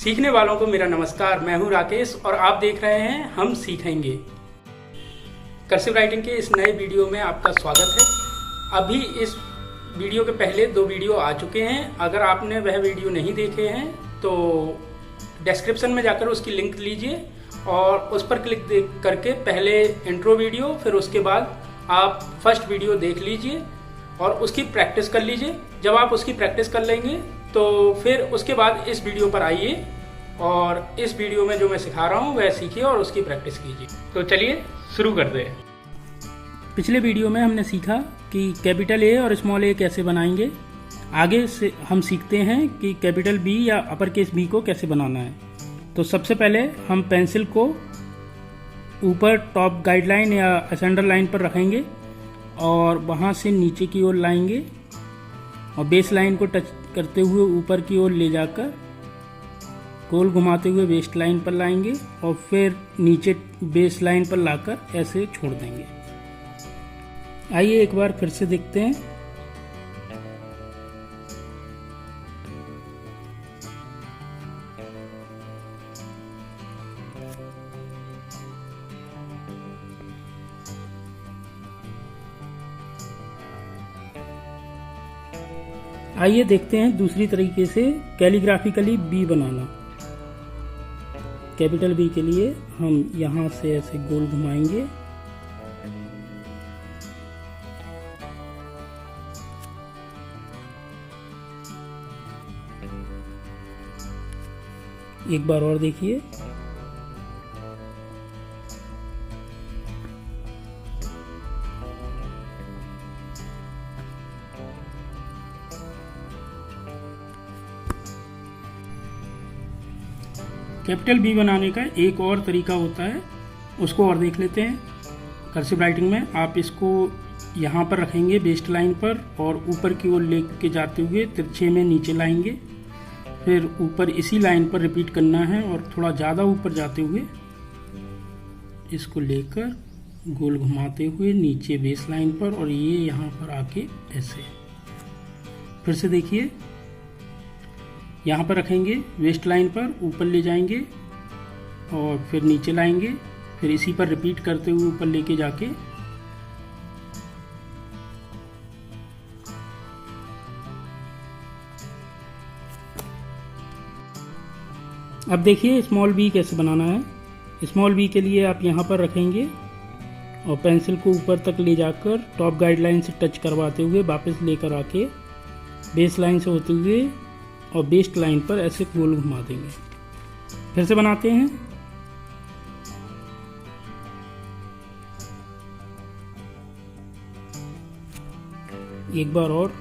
सीखने वालों को मेरा नमस्कार। मैं हूं राकेश और आप देख रहे हैं हम सीखेंगे। कर्सिव राइटिंग के इस नए वीडियो में आपका स्वागत है। अभी इस वीडियो के पहले 2 वीडियो आ चुके हैं। अगर आपने वह वीडियो नहीं देखे हैं तो डिस्क्रिप्शन में जाकर उसकी लिंक लीजिए और उस पर क्लिक करके पहले इंट्रो वीडियो, फिर उसके बाद आप फर्स्ट वीडियो देख लीजिए और उसकी प्रैक्टिस कर लीजिए। जब आप उसकी प्रैक्टिस कर लेंगे तो फिर उसके बाद इस वीडियो पर आइए और इस वीडियो में जो मैं सिखा रहा हूँ वह सीखिए और उसकी प्रैक्टिस कीजिए। तो चलिए शुरू करते हैं। पिछले वीडियो में हमने सीखा कि कैपिटल ए और स्मॉल ए कैसे बनाएंगे। आगे से हम सीखते हैं कि कैपिटल बी या अपर केस बी को कैसे बनाना है। तो सबसे पहले हम पेंसिल को ऊपर टॉप गाइडलाइन या असेंडर लाइन पर रखेंगे और वहाँ से नीचे की ओर लाएंगे और बेस लाइन को टच करते हुए ऊपर की ओर ले जाकर गोल घुमाते हुए वेस्ट लाइन पर लाएंगे और फिर नीचे बेस लाइन पर लाकर ऐसे छोड़ देंगे। आइए एक बार फिर से देखते हैं। आइए देखते हैं दूसरी तरीके से कैलीग्राफिकली बी बनाना। कैपिटल बी के लिए हम यहाँ से ऐसे गोल घुमाएंगे एक बार और देखिए। कैपिटल बी बनाने का एक और तरीका होता है, उसको और देख लेते हैं। कर्सिव राइटिंग में आप इसको यहाँ पर रखेंगे बेस्ट लाइन पर और ऊपर की ओर लेके जाते हुए तिरछे में नीचे लाएंगे, फिर ऊपर इसी लाइन पर रिपीट करना है और थोड़ा ज़्यादा ऊपर जाते हुए इसको लेकर गोल घुमाते हुए नीचे बेस लाइन पर और ये यहाँ पर आके ऐसे। फिर से देखिए, यहाँ पर रखेंगे वेस्ट लाइन पर, ऊपर ले जाएंगे और फिर नीचे लाएंगे, फिर इसी पर रिपीट करते हुए ऊपर लेके जाके अब देखिए स्मॉल बी कैसे बनाना है। स्मॉल बी के लिए आप यहाँ पर रखेंगे और पेंसिल को ऊपर तक ले जाकर टॉप गाइडलाइन से टच करवाते हुए वापस लेकर आके बेस लाइन से होते हुए और बेस्ट लाइन पर ऐसे गोल घुमा देंगे। फिर से बनाते हैं। एक बार और।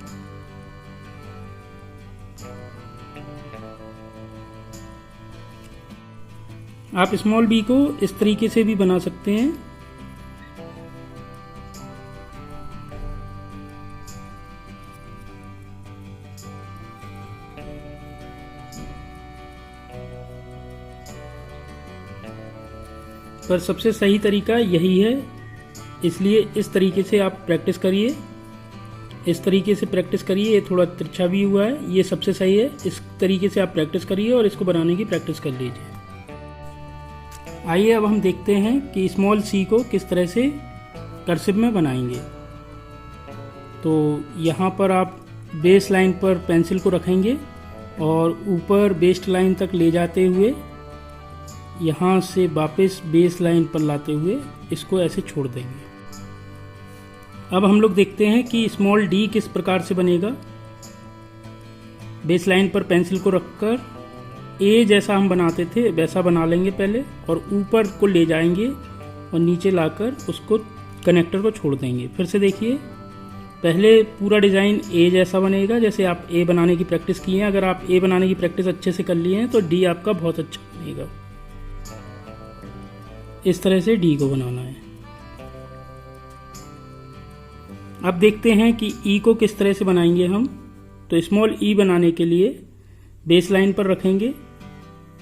आप स्मॉल बी को इस तरीके से भी बना सकते हैं। पर सबसे सही तरीका यही है, इसलिए इस तरीके से आप प्रैक्टिस करिए। इस तरीके से प्रैक्टिस करिए। ये थोड़ा तिरछा भी हुआ है, ये सबसे सही है। इस तरीके से आप प्रैक्टिस करिए और इसको बनाने की प्रैक्टिस कर लीजिए। आइए अब हम देखते हैं कि स्मॉल सी को किस तरह से कर्सिव में बनाएंगे। तो यहाँ पर आप बेस लाइन पर पेंसिल को रखेंगे और ऊपर बेस्ट लाइन तक ले जाते हुए यहाँ से वापस बेस लाइन पर लाते हुए इसको ऐसे छोड़ देंगे। अब हम लोग देखते हैं कि स्मॉल डी किस प्रकार से बनेगा। बेस लाइन पर पेंसिल को रखकर ए जैसा हम बनाते थे वैसा बना लेंगे पहले और ऊपर को ले जाएंगे और नीचे लाकर उसको कनेक्टर को छोड़ देंगे। फिर से देखिए, पहले पूरा डिज़ाइन ए जैसा बनेगा जैसे आप ए बनाने की प्रैक्टिस की है। अगर आप ए बनाने की प्रैक्टिस अच्छे से कर लिए हैं तो डी आपका बहुत अच्छा बनेगा। इस तरह से डी को बनाना है। अब देखते हैं कि ई को किस तरह से बनाएंगे हम। तो स्मॉल ई बनाने के लिए बेस लाइन पर रखेंगे,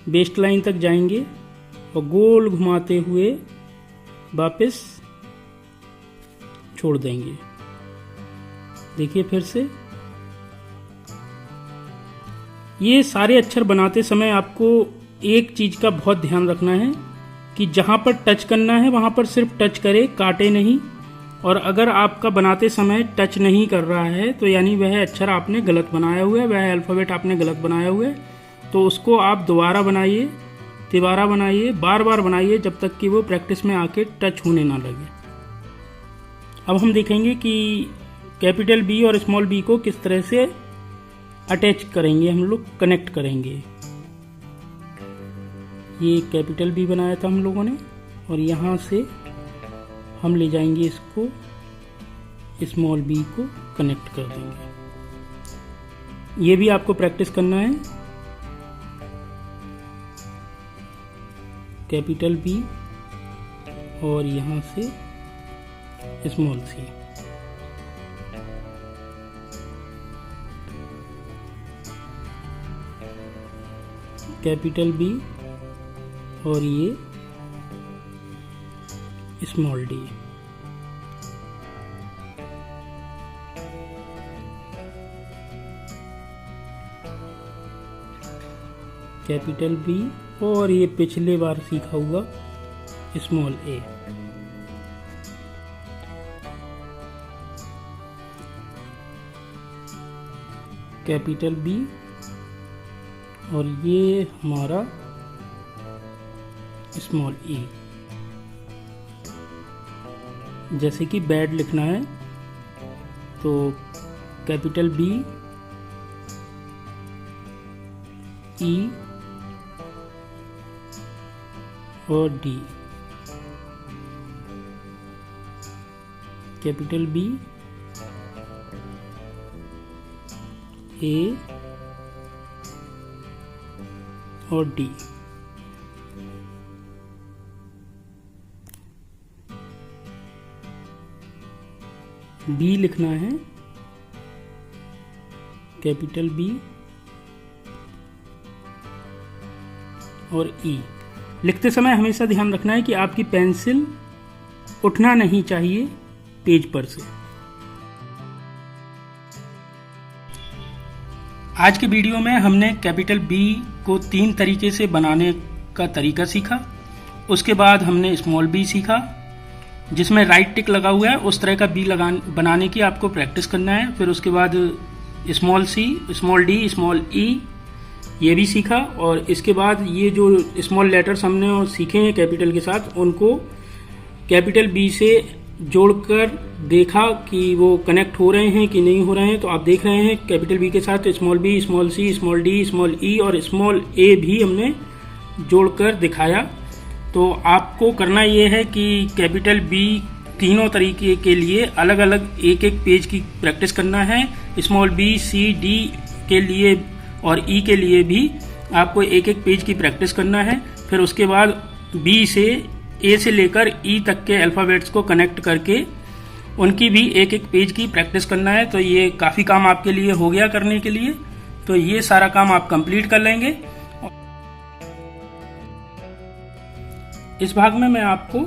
बेस्ट लाइन तक जाएंगे और गोल घुमाते हुए वापस छोड़ देंगे। देखिए फिर से ये सारे अक्षर बनाते समय आपको एक चीज़ का बहुत ध्यान रखना है कि जहाँ पर टच करना है वहाँ पर सिर्फ टच करे, काटे नहीं। और अगर आपका बनाते समय टच नहीं कर रहा है तो यानी वह अक्षर आपने गलत बनाया हुआ है, वह अल्फ़ाबेट आपने गलत बनाया हुआ है। तो उसको आप दोबारा बनाइए, तिबारा बनाइए, बार बार बनाइए जब तक कि वो प्रैक्टिस में आके टच होने ना लगे। अब हम देखेंगे कि कैपिटल बी और स्मॉल बी को किस तरह से अटैच करेंगे, हम लोग कनेक्ट करेंगे। ये कैपिटल बी बनाया था हम लोगों ने और यहाँ से हम ले जाएंगे इसको, स्मॉल बी को कनेक्ट कर देंगे। ये भी आपको प्रैक्टिस करना है। कैपिटल बी और यहाँ से स्मॉल सी। कैपिटल बी और ये स्मॉल डी। कैपिटल बी और ये पिछले बार सीखा हुआ स्मॉल ए। कैपिटल बी और ये हमारा स्मॉल ई। जैसे कि बैड लिखना है तो कैपिटल बी, ई और डी। कैपिटल बी, ए और डी। बी लिखना है, कैपिटल बी और ई। लिखते समय हमेशा ध्यान रखना है कि आपकी पेंसिल उठना नहीं चाहिए पेज पर से। आज के वीडियो में हमने कैपिटल बी को 3 तरीके से बनाने का तरीका सीखा। उसके बाद हमने स्मॉल बी सीखा जिसमें राइट टिक लगा हुआ है, उस तरह का बी बनाने की आपको प्रैक्टिस करना है। फिर उसके बाद small C, small D, small ई ये भी सीखा। और इसके बाद ये जो स्मॉल लेटर्स हमने सीखे हैं कैपिटल के साथ, उनको कैपिटल बी से जोड़कर देखा कि वो कनेक्ट हो रहे हैं कि नहीं हो रहे हैं। तो आप देख रहे हैं कैपिटल बी के साथ small B, small C, small D, small ई और स्मॉल ए भी हमने जोड़कर दिखाया। तो आपको करना ये है कि कैपिटल बी तीनों तरीके के लिए अलग अलग एक एक पेज की प्रैक्टिस करना है। स्मॉल बी, सी, डी के लिए और ई के लिए भी आपको एक एक पेज की प्रैक्टिस करना है। फिर उसके बाद बी से ए से लेकर ई तक के अल्फ़ाबेट्स को कनेक्ट करके उनकी भी एक एक पेज की प्रैक्टिस करना है। तो ये काफ़ी काम आपके लिए हो गया करने के लिए। तो ये सारा काम आप कंप्लीट कर लेंगे। इस भाग में मैं आपको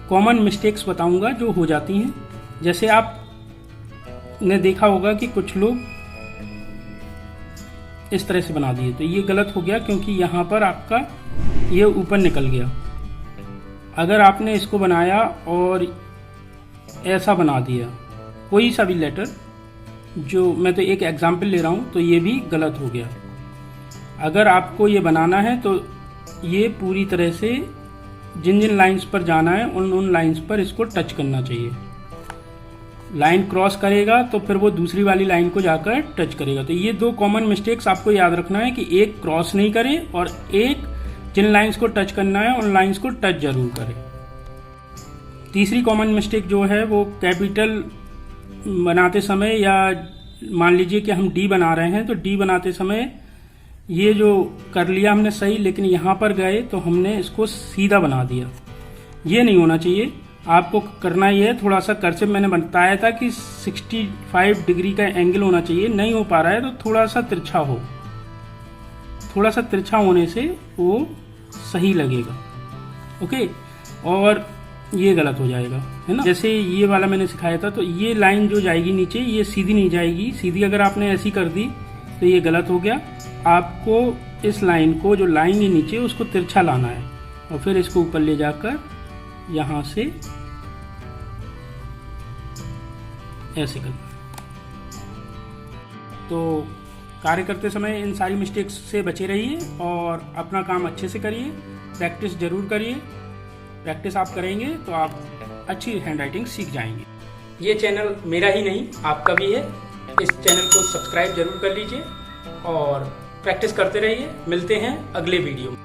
कॉमन मिस्टेक्स बताऊंगा जो हो जाती हैं। जैसे आपने देखा होगा कि कुछ लोग इस तरह से बना दिए, तो ये गलत हो गया क्योंकि यहाँ पर आपका ये ऊपर निकल गया। अगर आपने इसको बनाया और ऐसा बना दिया कोई सा भी लेटर, जो मैं तो एक एग्जाम्पल ले रहा हूँ, तो ये भी गलत हो गया। अगर आपको ये बनाना है तो ये पूरी तरह से जिन जिन लाइंस पर जाना है उन लाइंस पर इसको टच करना चाहिए। लाइन क्रॉस करेगा तो फिर वो दूसरी वाली लाइन को जाकर टच करेगा। तो ये 2 कॉमन मिस्टेक्स आपको याद रखना है कि एक क्रॉस नहीं करे और एक जिन लाइंस को टच करना है उन लाइंस को टच जरूर करे। तीसरी कॉमन मिस्टेक जो है वो कैपिटल बनाते समय, या मान लीजिए कि हम डी बना रहे हैं तो डी बनाते समय ये जो कर लिया हमने सही, लेकिन यहाँ पर गए तो हमने इसको सीधा बना दिया। ये नहीं होना चाहिए। आपको करना ये है, थोड़ा सा कर्सिव मैंने बताया था कि 65 डिग्री का एंगल होना चाहिए, नहीं हो पा रहा है तो थोड़ा सा तिरछा हो। थोड़ा सा तिरछा होने से वो सही लगेगा। ओके, और ये गलत हो जाएगा, है ना। जैसे ये वाला मैंने सिखाया था, तो ये लाइन जो जाएगी नीचे ये सीधी नहीं जाएगी। सीधी अगर आपने ऐसी कर दी तो ये गलत हो गया। आपको इस लाइन को, जो लाइन है नीचे, उसको तिरछा लाना है और फिर इसको ऊपर ले जाकर यहाँ से ऐसे करना है। तो कार्य करते समय इन सारी मिस्टेक्स से बचे रहिए और अपना काम अच्छे से करिए। प्रैक्टिस जरूर करिए। प्रैक्टिस आप करेंगे तो आप अच्छी हैंडराइटिंग सीख जाएंगे। ये चैनल मेरा ही नहीं, आपका भी है। इस चैनल को सब्सक्राइब जरूर कर लीजिए और प्रैक्टिस करते रहिए। मिलते हैं अगले वीडियो में।